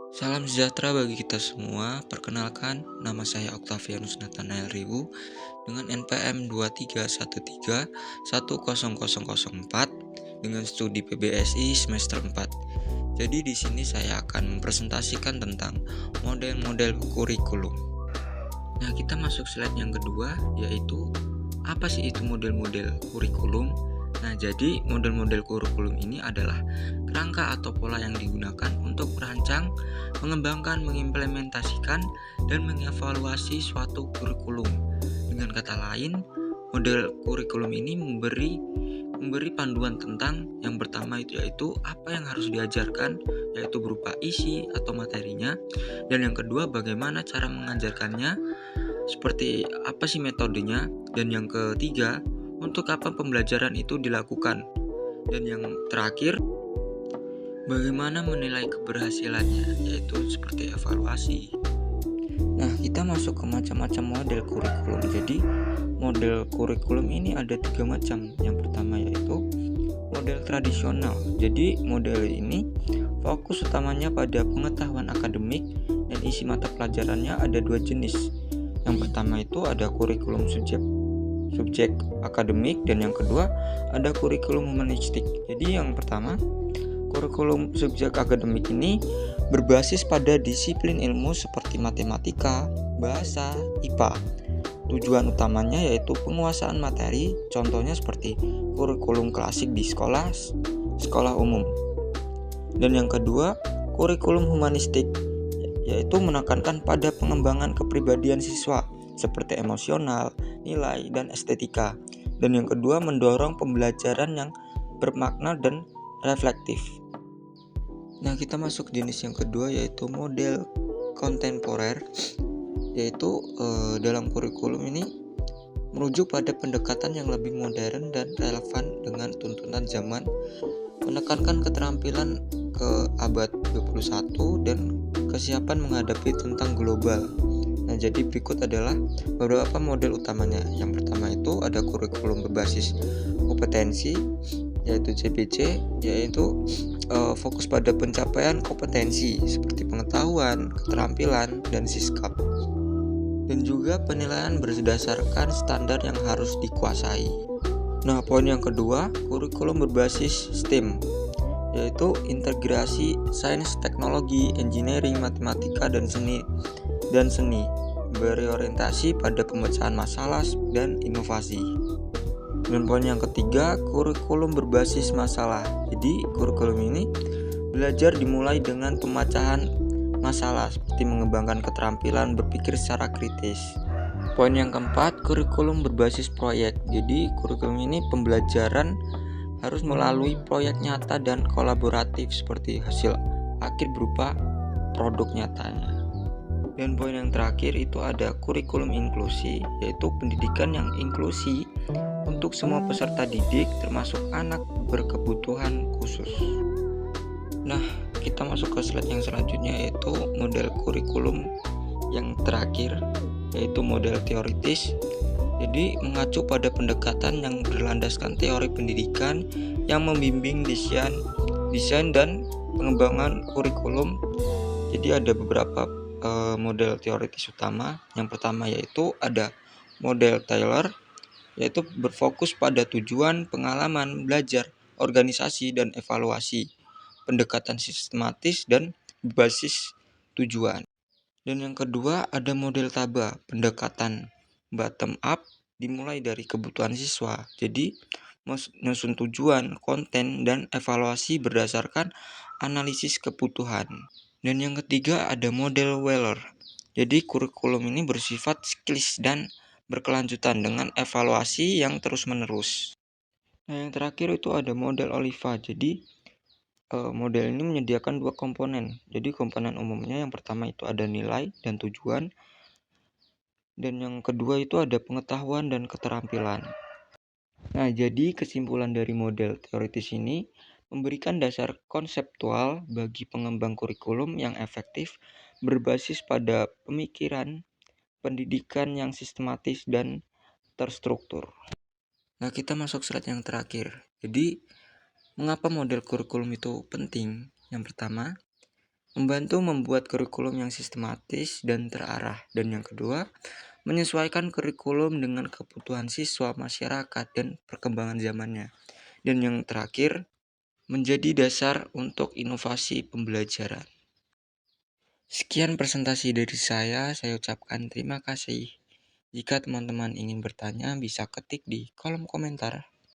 Salam sejahtera bagi kita semua. Perkenalkan, nama saya Octavianus Nathanael Riwu dengan NPM 231310004 dengan studi PBSI semester 4. Jadi di sini saya akan mempresentasikan tentang model-model kurikulum. Nah, kita masuk slide yang kedua, yaitu apa sih itu model-model kurikulum? Nah, jadi model-model kurikulum ini adalah kerangka atau pola yang digunakan untuk merancang, mengembangkan, mengimplementasikan, dan mengevaluasi suatu kurikulum. Dengan kata lain, model kurikulum ini memberi panduan tentang yang pertama itu yaitu apa yang harus diajarkan, yaitu berupa isi atau materinya, dan yang kedua bagaimana cara mengajarkannya, seperti apa sih metodenya, dan yang ketiga untuk apa pembelajaran itu dilakukan, dan yang terakhir bagaimana menilai keberhasilannya, yaitu seperti evaluasi. Nah, kita masuk ke macam-macam model kurikulum. Jadi model kurikulum ini ada 3 macam. Yang pertama yaitu model tradisional. Jadi model ini fokus utamanya pada pengetahuan akademik dan isi mata pelajarannya ada 2 jenis. Yang pertama itu ada kurikulum subjek akademik, dan yang kedua ada kurikulum humanistik. Jadi yang pertama, kurikulum subjek akademik ini berbasis pada disiplin ilmu seperti matematika, bahasa, IPA. Tujuan utamanya yaitu penguasaan materi, contohnya seperti kurikulum klasik di sekolah umum. Dan yang kedua, kurikulum humanistik, yaitu menekankan pada pengembangan kepribadian siswa seperti emosional, nilai, dan estetika. Dan yang kedua, mendorong pembelajaran yang bermakna dan reflektif. Nah, kita masuk jenis yang kedua yaitu model kontemporer, yaitu dalam kurikulum ini merujuk pada pendekatan yang lebih modern dan relevan dengan tuntutan zaman, menekankan keterampilan ke abad 21 dan kesiapan menghadapi tentang global. Nah, jadi berikut adalah beberapa model utamanya. Yang pertama itu ada kurikulum berbasis kompetensi, yaitu CBC, yaitu fokus pada pencapaian kompetensi seperti pengetahuan, keterampilan, dan siskap. Dan juga penilaian berdasarkan standar yang harus dikuasai. Nah, poin yang kedua, kurikulum berbasis STEM, yaitu integrasi sains, teknologi, engineering, matematika, dan seni, berorientasi pada pemecahan masalah dan inovasi. Dan poin yang ketiga, kurikulum berbasis masalah. Jadi kurikulum ini belajar dimulai dengan pemecahan masalah seperti mengembangkan keterampilan berpikir secara kritis. Poin yang keempat, kurikulum berbasis proyek. Jadi kurikulum ini pembelajaran harus melalui proyek nyata dan kolaboratif seperti hasil akhir berupa produk nyatanya. Dan poin yang terakhir itu ada kurikulum inklusi, yaitu pendidikan yang inklusi untuk semua peserta didik termasuk anak berkebutuhan khusus. Nah, kita masuk ke slide yang selanjutnya yaitu model kurikulum yang terakhir, yaitu model teoritis. Jadi mengacu pada pendekatan yang berlandaskan teori pendidikan yang membimbing desain dan pengembangan kurikulum. Jadi ada beberapa model teoritis utama. Yang pertama yaitu ada model Taylor, yaitu berfokus pada tujuan, pengalaman, belajar, organisasi, dan evaluasi, pendekatan sistematis dan berbasis tujuan. Dan yang kedua ada model Taba, pendekatan bottom up dimulai dari kebutuhan siswa. Jadi menyusun tujuan, konten, dan evaluasi berdasarkan analisis kebutuhan. Dan yang ketiga ada model Weller. Jadi kurikulum ini bersifat siklis dan berkelanjutan dengan evaluasi yang terus-menerus. Nah, yang terakhir itu ada model Oliva. Jadi model ini menyediakan 2 komponen. Jadi komponen umumnya yang pertama itu ada nilai dan tujuan, dan yang kedua itu ada pengetahuan dan keterampilan. Nah, jadi kesimpulan dari model teoritis ini memberikan dasar konseptual bagi pengembang kurikulum yang efektif berbasis pada pemikiran pendidikan yang sistematis dan terstruktur. Nah, kita masuk slide yang terakhir. Jadi, mengapa model kurikulum itu penting? Yang pertama, membantu membuat kurikulum yang sistematis dan terarah. Dan yang kedua, menyesuaikan kurikulum dengan kebutuhan siswa, masyarakat, dan perkembangan zamannya. Dan yang terakhir, menjadi dasar untuk inovasi pembelajaran. Sekian presentasi dari saya ucapkan terima kasih. Jika teman-teman ingin bertanya, bisa ketik di kolom komentar.